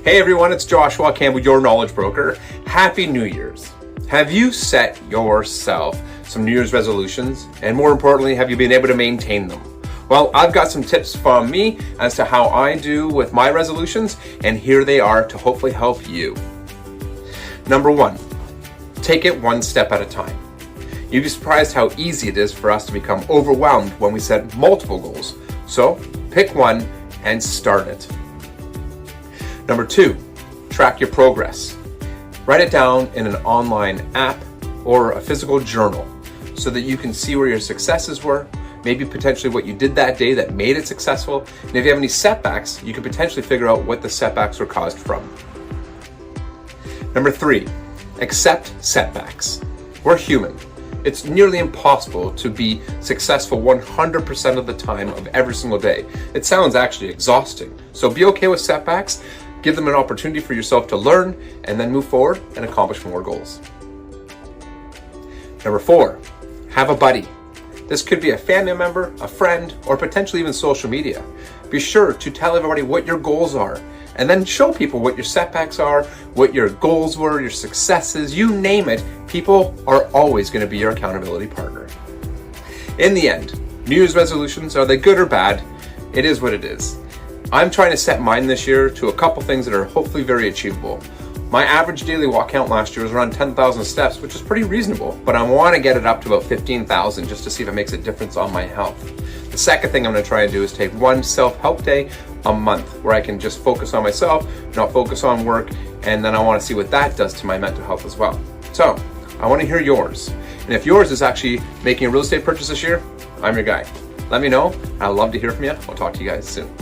Hey everyone, it's Joshua Campbell, your knowledge broker. Happy New Year's. Have you set yourself some New Year's resolutions? And more importantly, have you been able to maintain them? Well, I've got some tips from me as to how I do with my resolutions, and here they are to hopefully help you. Number one, take it one step at a time. You'd be surprised how easy it is for us to become overwhelmed when we set multiple goals. So pick one and start it. Number two, track your progress. Write it down in an online app or a physical journal so that you can see where your successes were, maybe potentially what you did that day that made it successful. And if you have any setbacks, you can potentially figure out what the setbacks were caused from. Number three, accept setbacks. We're human. It's nearly impossible to be successful 100% of the time of every single day. It sounds actually exhausting. So be okay with setbacks. Give them an opportunity for yourself to learn and then move forward and accomplish more goals. Number four, have a buddy. This could be a family member, a friend, or potentially even social media. Be sure to tell everybody what your goals are and then show people what your setbacks are, what your goals were, your successes, you name it. People are always going to be your accountability partner. In the end, New Year's resolutions, are they good or bad? It is what it is. I'm trying to set mine this year to a couple things that are hopefully very achievable. My average daily walk count last year was around 10,000 steps, which is pretty reasonable, but I want to get it up to about 15,000 just to see if it makes a difference on my health. The second thing I'm going to try and do is take one self-help day a month where I can just focus on myself, not focus on work, and then I want to see what that does to my mental health as well. So I want to hear yours. And if yours is actually making a real estate purchase this year, I'm your guy. Let me know. I'd love to hear from you. I'll talk to you guys soon.